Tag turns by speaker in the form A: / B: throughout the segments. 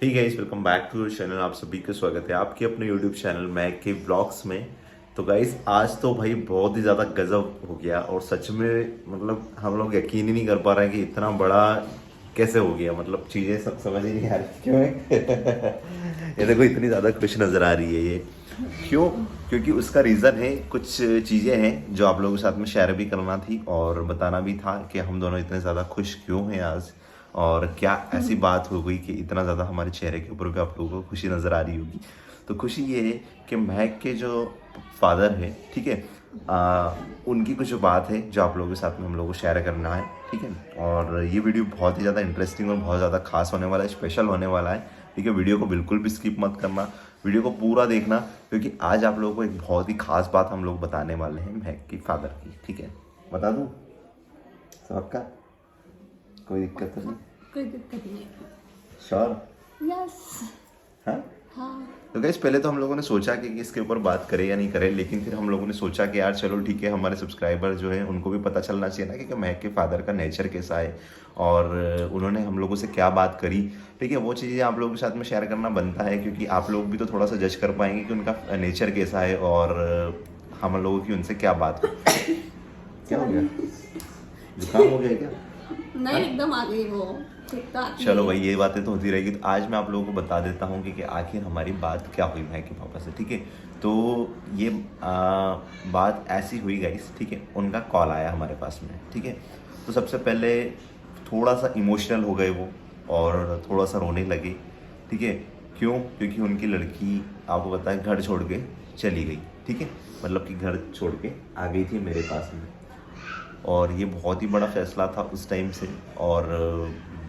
A: Hey guys, welcome back to channel. आप सभी का स्वागत है आपके अपने यूट्यूब चैनल मैक के ब्लॉग्स में। तो गाइस, आज तो भाई बहुत ही ज़्यादा गजब हो गया और सच में मतलब हम लोग यकीन ही नहीं कर पा रहे हैं कि इतना बड़ा कैसे हो गया। मतलब चीज़ें सब समझ ही नहीं आ रही क्यों है। ये देखो, इतनी ज़्यादा खुश नज़र आ रही है ये क्यों? क्योंकि उसका रीज़न है, कुछ चीज़ें हैं जो आप लोगों के साथ में शेयर भी करना थी और बताना भी था कि हम दोनों इतने ज़्यादा खुश क्यों हैं आज, और क्या ऐसी बात हो गई कि इतना ज़्यादा हमारे चेहरे के ऊपर भी आप लोगों को खुशी नज़र आ रही होगी। तो खुशी ये है कि महक के जो फादर है, ठीक है, उनकी कुछ बात है जो आप लोगों के साथ में हम लोगों को शेयर करना है, ठीक है। और ये वीडियो बहुत ही ज़्यादा इंटरेस्टिंग और बहुत ज़्यादा खास होने वाला है, स्पेशल होने वाला है, ठीक है। वीडियो को बिल्कुल भी स्किप मत करना, वीडियो को पूरा देखना, क्योंकि आज आप लोगों को एक बहुत ही खास बात हम लोग बताने वाले हैं महक की फादर की, ठीक है। बता दूँ सबका? कोई दिक्कत तो नहीं?
B: कोई दिक्कत नहीं है।
A: श्योर?
B: यस।
A: हाँ।
B: हाँ।
A: तो गाइस, पहले तो हम लोगों ने सोचा कि इसके ऊपर बात करें या नहीं करें, लेकिन फिर हम लोगों ने सोचा कि यार चलो ठीक है, हमारे सब्सक्राइबर जो है उनको भी पता चलना चाहिए ना कि महक के फादर का नेचर कैसा है और उन्होंने हम लोगों से क्या बात करी, ठीक है। वो चीज़ें आप लोगों के साथ में शेयर करना बनता है, क्योंकि आप लोग भी तो थोड़ा सा जज कर पाएंगे कि उनका नेचर कैसा है और हम लोगों की उनसे क्या बात हुई। क्या हो गया? जुकाम हो गया है क्या?
B: नहीं, एकदम आ गई वो। ठीक तो आती
A: चलो
B: है।
A: भाई, ये बातें तो होती रहेगी। तो आज मैं आप लोगों को बता देता हूँ कि आखिर हमारी बात क्या हुई महक के पापा से, ठीक है। तो ये बात ऐसी हुई गाइस, ठीक है। उनका कॉल आया हमारे पास में, ठीक है। तो सबसे पहले थोड़ा सा इमोशनल हो गए वो और थोड़ा सा रोने लगे, ठीक है। क्यों? क्योंकि उनकी लड़की, आपको पता है, घर छोड़ के चली गई, ठीक है। मतलब कि घर छोड़ के आ गई थी मेरे पास में, और ये बहुत ही बड़ा फैसला था उस टाइम से। और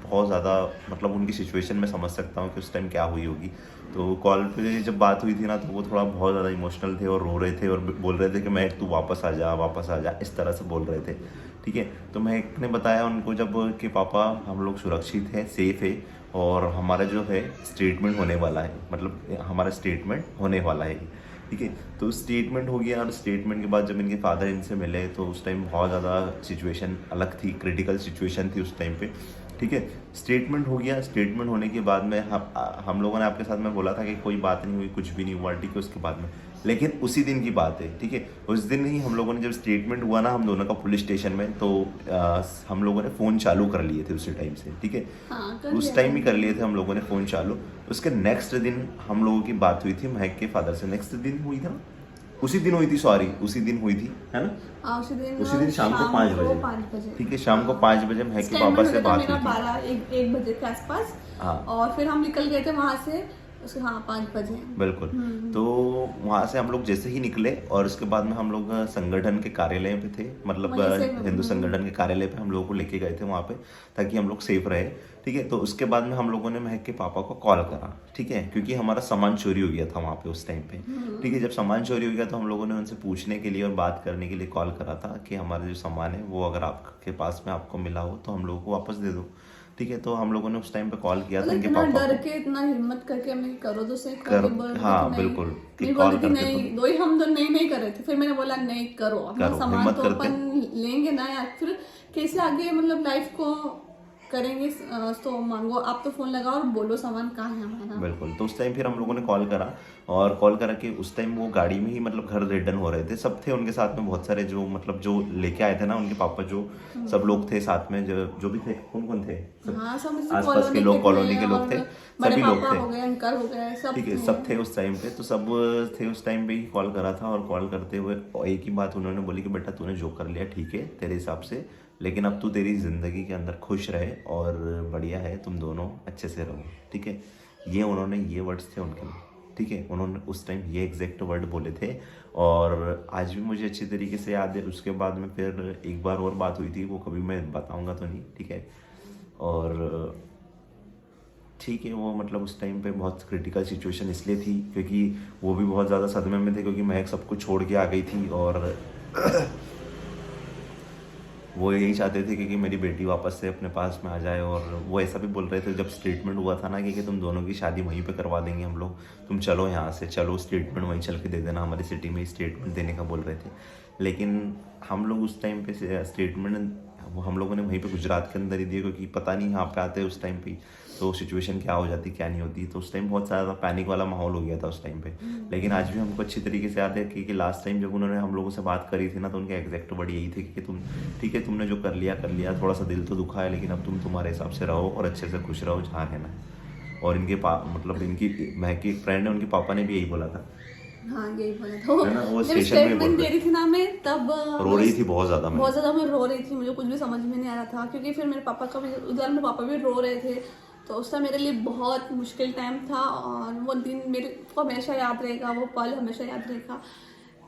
A: बहुत ज़्यादा मतलब उनकी सिचुएशन में समझ सकता हूँ कि उस टाइम क्या हुई होगी। तो कॉल पे जब बात हुई थी ना, तो वो थोड़ा बहुत ज़्यादा इमोशनल थे और रो रहे थे और बोल रहे थे कि महक तू वापस आ जा, वापस आ जा, इस तरह से बोल रहे थे, ठीक है। तो महक ने बताया उनको जब कि पापा हम लोग सुरक्षित हैं, सेफ़ है, और हमारा जो है स्टेटमेंट होने वाला है, मतलब हमारा स्टेटमेंट होने वाला है, ठीक है। तो स्टेटमेंट हो गया और स्टेटमेंट के बाद जब इनके फादर इनसे मिले तो उस टाइम बहुत ज़्यादा सिचुएशन अलग थी, क्रिटिकल सिचुएशन थी उस टाइम पे, ठीक है। स्टेटमेंट हो गया। स्टेटमेंट होने के बाद में हम लोगों ने आपके साथ में बोला था कि कोई बात नहीं हुई, कुछ भी नहीं हुआ, ठीक है। उसके बाद में, लेकिन उसी दिन की बात है, ठीक है। उस दिन ही हम लोगों ने, जब स्टेटमेंट हुआ ना हम दोनों का पुलिस स्टेशन में, तो हम लोगों ने फ़ोन चालू कर लिए थे उसी टाइम से, ठीक है।
B: हाँ, कर
A: उस
B: लिया
A: टाइम
B: था।
A: ही कर लिए थे हम लोगों ने फ़ोन चालू। उसके नेक्स्ट दिन हम लोगों की बात हुई थी महक के फादर से। नेक्स्ट दिन हुई थी ना? उसी दिन हुई थी, सॉरी, उसी दिन हुई थी, है ना?
B: हाँ,
A: उसी दिन शाम को 5 बजे,
B: 5 बजे।
A: ठीक है। शाम को
B: हाँ।
A: 5 बजे महक के पापा
B: स्टेटमेंट
A: से
B: हुआ था
A: बात
B: मेरा
A: हुई थी।
B: 12 1 बजे के आसपास।
A: हाँ,
B: और फिर हम निकल गए थे वहाँ से। उसके हाँ 5 बजे।
A: बिल्कुल। तो वहाँ से हम लोग जैसे ही निकले और उसके बाद में हम लोग संगठन के कार्यालय पे थे, मतलब
B: वहीं से
A: हिंदू संगठन के कार्यालय पे हम लोगों को लेके गए थे वहाँ पे, ताकि हम लोग सेफ रहे, ठीक है। तो उसके बाद में हम लोगों ने महक के पापा को कॉल करा, ठीक है, क्योंकि हमारा सामान चोरी हो गया था वहाँ पे उस टाइम पे, ठीक है। जब सामान चोरी हो गया तो हम लोगों ने उनसे पूछने के लिए और बात करने के लिए कॉल करा था कि हमारा जो सामान है वो अगर आपके पास में आपको मिला हो तो हम लोगों को वापस दे दो, ठीक है। तो हम लोगों ने उस टाइम पे कॉल किया था
B: मतलब
A: उनके
B: इतना
A: पापा
B: डर
A: को।
B: के, इतना हिम्मत करके मैं करो तो सही,
A: कर,
B: कभी बोल रही थी
A: हाँ
B: नहीं।
A: बिल्कुल, कि
B: नहीं बोल
A: कॉल
B: रही थी
A: करते तो
B: नहीं, दो ही हम तो नहीं कर रहे थे। फिर मैंने बोला नहीं करो, अपना
A: करो,
B: सामान
A: हिम्मत
B: तो
A: करके।
B: अपन लेंगे ना यार। फिर कैसे आगे मतलब लाइफ को करेंगे। तो मांगो, आप तो फोन लगाओ और बोलो सामान कहाँ है हमारा।
A: बिल्कुल। तो उस टाइम फिर हम लोगों ने कॉल करा, और कॉल करा कि उस टाइम वो गाड़ी में ही, मतलब घर रिटर्न हो रहे थे, सब थे उनके साथ में, बहुत सारे जो मतलब जो लेके आए थे ना उनके पापा, जो सब लोग थे साथ में, जो भी थे। कौन कौन थे? सब
B: हाँ, सब जैसे
A: आसपास के
B: कॉलोनी
A: लोग, कॉलोनी
B: थे
A: के लोग
B: और
A: थे,
B: बड़े
A: सभी लोग
B: पापा
A: थे,
B: हो गए, अंकल हो गए, सब
A: ठीक है।
B: थे।
A: सब थे उस टाइम पे। तो सब थे उस टाइम पे ही कॉल करा था, और कॉल करते हुए एक ही बात उन्होंने बोली कि बेटा तूने जो कर लिया ठीक है तेरे हिसाब से, लेकिन अब तू तेरी ज़िंदगी के अंदर खुश रहे और बढ़िया है, तुम दोनों अच्छे से रहो, ठीक है। ये उन्होंने, ये वर्ड्स थे उनके, ठीक है। उन्होंने उस टाइम ये एग्जैक्ट वर्ड बोले थे, और आज भी मुझे अच्छी तरीके से याद है। उसके बाद में फिर एक बार और बात हुई थी, वो कभी मैं बताऊंगा तो नहीं, ठीक है। और ठीक है, वो मतलब उस टाइम पे बहुत क्रिटिकल सिचुएशन इसलिए थी क्योंकि वो भी बहुत ज़्यादा सदमे में थे, क्योंकि महक सब कुछ छोड़ के आ गई थी, और वो यही चाहते थे कि मेरी बेटी वापस से अपने पास में आ जाए। और वो ऐसा भी बोल रहे थे जब स्टेटमेंट हुआ था ना कि तुम दोनों की शादी वहीं पे करवा देंगे हम लोग, तुम चलो यहाँ से, चलो स्टेटमेंट वहीं चल के दे देना, हमारी सिटी में ही स्टेटमेंट देने का बोल रहे थे। लेकिन हम लोग उस टाइम पे स्टेटमेंट वो हम लोगों ने वहीं पे गुजरात के अंदर ही दिया, क्योंकि पता नहीं यहाँ पे आते उस टाइम पे तो सिचुएशन क्या हो जाती क्या नहीं होती। तो उस टाइम बहुत ज़्यादा पैनिक वाला माहौल हो गया था उस टाइम पे। लेकिन आज भी हमको अच्छी तरीके से याद है कि लास्ट टाइम जब उन्होंने हम लोगों से बात करी थी ना, तो उनके एग्जैक्ट वर्ड यही थे कि तुम ठीक है, तुमने जो कर लिया, थोड़ा सा दिल तो दुखा है, लेकिन अब तुम तुम्हारे हिसाब से रहो और अच्छे से खुश रहो जहाँ रहना है। और इनके मतलब इनकी महक की फ्रेंड है, उनके पापा ने भी यही बोला था।
B: हाँ यही बोला था।
A: है ना, वो
B: जब
A: स्टेशन में
B: स्टेटमेंट दे रही थी ना मैं, तब
A: रो रही थी बहुत ज़्यादा।
B: बहुत ज़्यादा मैं रो रही थी, मुझे कुछ भी समझ में नहीं आ रहा था, क्योंकि फिर मेरे पापा का भी उधर, मेरे पापा भी रो रहे थे। तो उस टाइम मेरे लिए बहुत मुश्किल टाइम था, और वो दिन मेरे को हमेशा याद रहेगा, वो पल हमेशा याद रहेगा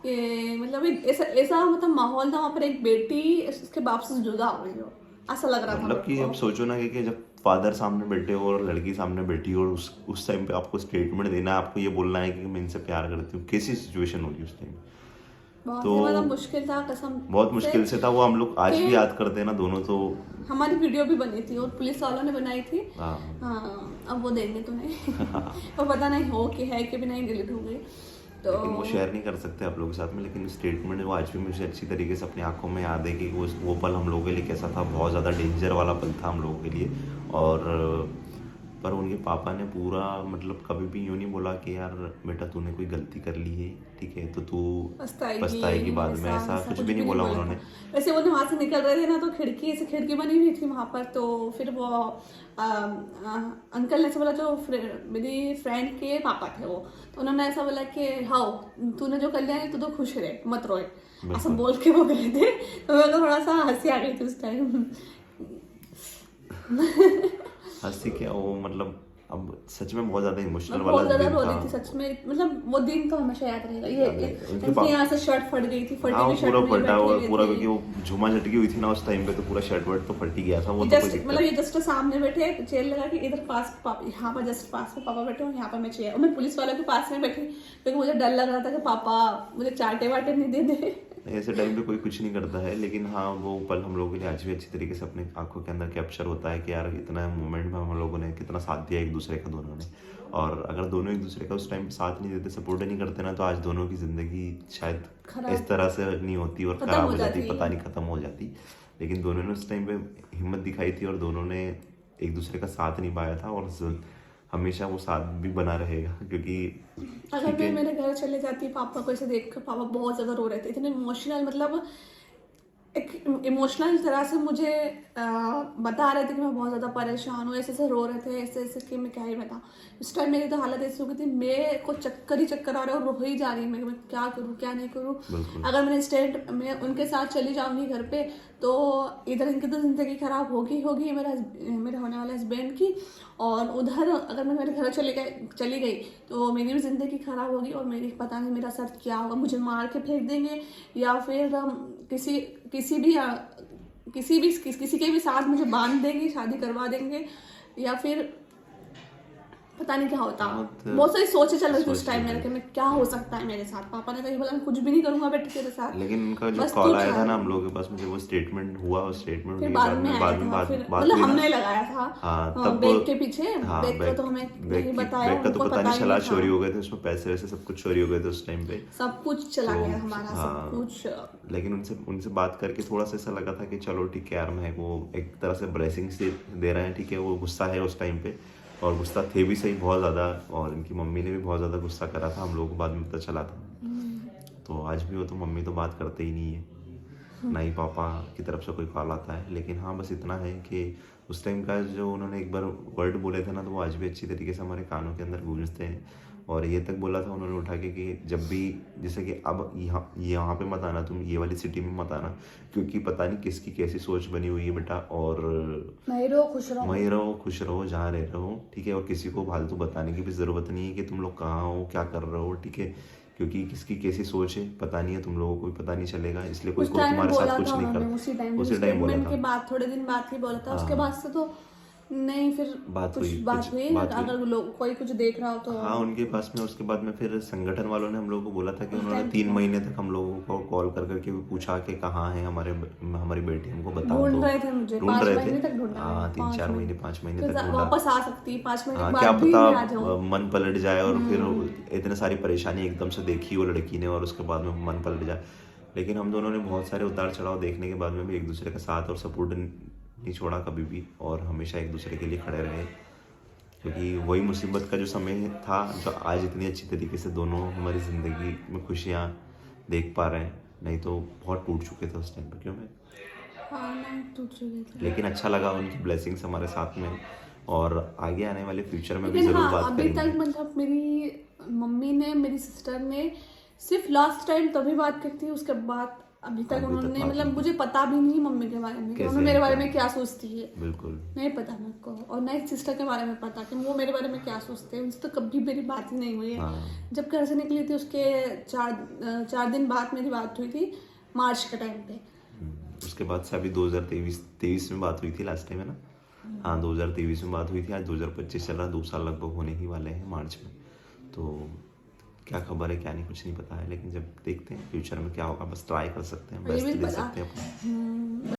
B: कि मतलब एक ऐसा ऐसा मतलब माहौल था वहाँ पर, एक बेटी उसके बाप से जुदा हो गई हो, ऐसा लग रहा था
A: मतलब कि अब सोचो ना कि जब फादर सामने बैठे हो और लड़की सामने बैठी हो, और उस टाइम पे आपको स्टेटमेंट देना है, आपको ये बोलना है कि मैं इनसे प्यार करती हूँ, कैसी सिचुएशन होगी उस टाइम।
B: बहुत
A: तो
B: ही मतलब मुश्किल था, कसम
A: बहुत मुश्किल से था वो। हम लोग आज भी याद करते हैं ना दोनों। तो
B: हमारी वीडियो भी बनी थी और पुलिस वालों ने बनाई थी।
A: हाँ
B: हाँ, अब वो देंगे तुम्हें और पता नहीं हो कि है कि भी नहीं, डिलीट हो गई। तो
A: लेकिन वो शेयर नहीं कर सकते आप लोगों के साथ में। लेकिन स्टेटमेंट वो आज भी मुझे अच्छी तरीके से अपनी आंखों में याद है कि वो पल हम लोगों के लिए कैसा था। बहुत ज़्यादा डेंजर वाला पल था हम लोगों के लिए। और पर उनके पापा ने पूरा मतलब कभी भी यूँ नहीं बोला कि यार बेटा तूने कोई गलती कर ली है, ठीक है, तो तू पछताएगी बाद में, ऐसा कुछ भी नहीं बोला उन्होंने।
B: वैसे वो वहाँ से निकल रहे थे ना, तो खिड़की बनी हुई थी वहाँ पर। तो फिर वो अंकल ने ऐसा बोला, जो मेरी फ्रेंड के पापा थे वो, तो उन्होंने ऐसा बोला कि हाँ तूने जो कर लिया है तो खुश रहे, मत रोए, ऐसा बोल के वो गए थे। तो मेरे को थोड़ा सा हंसी आ गई थी उस टाइम।
A: हंसी क्या, वो मतलब अब सच में बहुत ज्यादा इमोशनल
B: बहुत
A: वाला
B: ज्यादा
A: दिन
B: रो
A: था।
B: रही थी सच में, मतलब वो दिन तो हमेशा याद रहेगा। ये
A: उनके
B: इनकी यहाँ से शर्ट फट गई थी, फटी
A: हाँ,
B: हुई शर्ट
A: पूरा
B: में
A: फटा
B: बैठी
A: हुआ
B: हुई
A: पूरा,
B: थी।
A: क्योंकि वो झुमा झटकी हुई थी ना उस टाइम पे, तो पूरा शर्ट वर्ट तो फट ही गया था वो। तो कोई
B: जस्ट
A: दिक्कत
B: मतलब ये जस्ट सामने बैठे, चेयर लगा के इधर पास यहाँ पर जस्ट पास में पापा बैठे, और यहाँ पर मैं चेयर, और मैं पुलिस वालों के पास में बैठी, क्योंकि मुझे डर लग रहा था कि पापा मुझे चाटे वाटे नहीं दे दे।
A: ऐसे टाइम पे कोई कुछ नहीं करता है। लेकिन हाँ, वो पल हम लोगों के लिए आज भी अच्छी तरीके से अपने आंखों के अंदर कैप्चर होता है कि यार इतना मोमेंट में हम लोगों ने कितना साथ दिया एक दूसरे का, दोनों ने। और अगर दोनों एक दूसरे का उस टाइम साथ नहीं देते, सपोर्ट नहीं करते ना, तो आज दोनों की जिंदगी शायद इस तरह से नहीं होती और खराब हो जाती, पता नहीं खत्म हो जाती। लेकिन दोनों ने उस टाइम पे हिम्मत दिखाई थी और दोनों ने एक दूसरे का साथ निभाया था, और हमेशा वो साथ भी बना रहेगा। क्योंकि
B: अगर मैं मेरे घर चले जाती, पापा को ऐसे देख कर, पापा बहुत ज्यादा रो रहे थे, इतने इमोशनल, मतलब एक इमोशनल तरह से मुझे बता रहे थे कि मैं बहुत ज़्यादा परेशान हूँ, ऐसे ऐसे रो रहे थे, ऐसे ऐसे कि मैं क्या ही बताऊँ। उस टाइम मेरी तो हालत ऐसी हो गई थी, मेरे को चक्कर ही चक्कर आ रहा है और रो ही जा रही है मैं क्या करूँ क्या नहीं करूँ। अगर मैं उनके साथ चली जाऊँगी घर पे, तो इधर इनकी तो ज़िंदगी ख़राब होगी मेरे होने वाले हस्बैंड की, और उधर अगर मैं मेरे घर चली गई तो मेरी भी ज़िंदगी ख़राब होगी, और मेरी पता नहीं मेरा साथ क्या होगा, मुझे मार के फेंक देंगे, या फिर किसी के भी साथ मुझे बांध देंगे, शादी करवा देंगे, या फिर पता नहीं क्या होता। बहुत सारी सोचें चल रही थी उस टाइम मेरे कि मैं क्या हो सकता है मेरे साथ। पापा ने तो ये बोला मैं कुछ भी नहीं करूंगा बेटे तेरे साथ।
A: लेकिन उनका जो कॉल आया था ना हम लोगों के पास, मुझे वो स्टेटमेंट हुआ, उस स्टेटमेंट
B: फिर बाद में मतलब हमने लगाया था।
A: हाँ, तब
B: बैग के पीछे,
A: हाँ,
B: बैग का तो हमें नहीं बताया,
A: बैग का तो
B: उनको
A: पता नहीं चला,
B: था।
A: चोरी हो गए थे उसमें, पैसे वैसे सब कुछ चोरी हो गए थे उस टाइम पे,
B: सब कुछ चला गया हमारा, सब कुछ।
A: लेकिन उनसे बात करके थोड़ा सा ऐसा लगा था कि चलो ठीक है यार, मैं वो एक तरह से ब्लेसिंग्स दे रहे हैं, ठीक है। वो गुस्सा है उस टाइम पे, और गुस्सा थे भी सही बहुत ज़्यादा, और इनकी मम्मी ने भी बहुत ज़्यादा गुस्सा करा था, हम लोगों को बाद में पता चला था। तो आज भी वो तो मम्मी तो बात करते ही नहीं है, ना ही पापा की तरफ से कोई कॉल आता है। लेकिन हाँ, बस इतना है कि उस टाइम का जो उन्होंने एक बार वर्ड बोले थे ना, तो वो आज भी अच्छी तरीके से हमारे कानों के अंदर गूंजते हैं। और ये तक बोला था उन्होंने उठा के कि जब भी, जैसे कि अब यहाँ पे मत आना, तुम ये वाली सिटी में मत आना, क्योंकि पता नहीं किसकी कैसी सोच बनी हुई है बेटा, और
B: वहीं रहो खुश रहो
A: जहाँ रह रहे हो, ठीक है। और किसी को फालतू बताने की भी ज़रूरत नहीं है कि तुम लोग कहाँ हो, क्या कर रहे हो, ठीक है, क्योंकि किसकी कैसी सोच है पता नहीं है, तुम लोगों को भी पता नहीं चलेगा, इसलिए कोई तुम्हारे साथ कुछ नहीं कर।
B: उसी टाइम बोला था, के बाद थोड़े दिन बाद ही बोला था, उसके बाद से तो नहीं, फिर बात हुई अगर लोग कोई कुछ देख रहा हो तो।
A: हाँ, उनके पास में उसके बाद में फिर संगठन वालों ने हम लोगों को बोला था कि उन्होंने 3 महीने तक हम लोगों को कॉल कर करके पूछा कि कहाँ है हमारी बेटी, हमको बता दो।
B: ढूंढ रहे थे मुझे, 5 महीने तक ढूंढा।
A: हाँ, 3-4 महीने 5 महीने तक ढूंढा।
B: वापस आ सकती है 5 महीने बाद,
A: क्या
B: भी आ
A: पता
B: जाऊं,
A: मन पलट जाए, और फिर इतने सारी परेशानी एकदम से देखी वो लड़की ने, और उसके बाद में मन पलट जाए। लेकिन हम दोनों ने बहुत सारे उतार चढ़ाव देखने के बाद में भी एक दूसरे का साथ और सपोर्ट नहीं छोड़ा कभी भी, और हमेशा एक दूसरे के लिए खड़े रहे। क्योंकि वही मुसीबत का जो समय था जो आज इतनी अच्छी तरीके से दोनों हमारी ज़िंदगी में खुशियाँ देख पा रहे हैं, नहीं तो बहुत टूट चुके थे उस टाइम पे। क्यों मैं,
B: हाँ ना, टूट चुके थे।
A: लेकिन अच्छा लगा उनकी ब्लेसिंग्स हमारे साथ में, और आगे आने वाले फ्यूचर में भी
B: लेकिन
A: ज़रूर
B: हाँ,
A: बात
B: अभी तक
A: करेंगे।
B: मतलब मेरी मम्मी ने, मेरी सिस्टर ने सिर्फ लास्ट टाइम तभी बात की थी, उसके बाद अभी तक
A: अभी तक
B: उन्होंने,
A: बात
B: मतलब
A: नहीं
B: मुझे पता भी नहीं मम्मी के बारे में कि
A: कैसे
B: मम्मी मेरे
A: है,
B: बारे
A: क्या
B: में क्या सोचती है,
A: बिल्कुल।
B: नहीं पता मेरे को। और ना एक सिस्टर के बारे में पता कि वो मेरे बारे में क्या सोचते हैं, उनसे तो कभी मेरी बात ही नहीं हुई है।
A: हाँ,
B: जब घर से निकली थी उसके 4 दिन बाद मेरी बात हुई थी, मार्च के टाइम पे।
A: उसके बाद से अभी 2023 में बात हुई थी लास्ट टाइम, है ना? हाँ, 2023 में बात हुई थी, आज 2025 चल रहा, 2 साल लगभग होने ही वाले हैं मार्च में। तो क्या खबर है क्या नहीं, कुछ नहीं पता है, लेकिन जब देखते हैं फ्यूचर में क्या होगा, बस ट्राई कर सकते हैं,
B: और ये
A: बेस्ट
B: भी
A: दे
B: पता
A: सकते हैं अपना।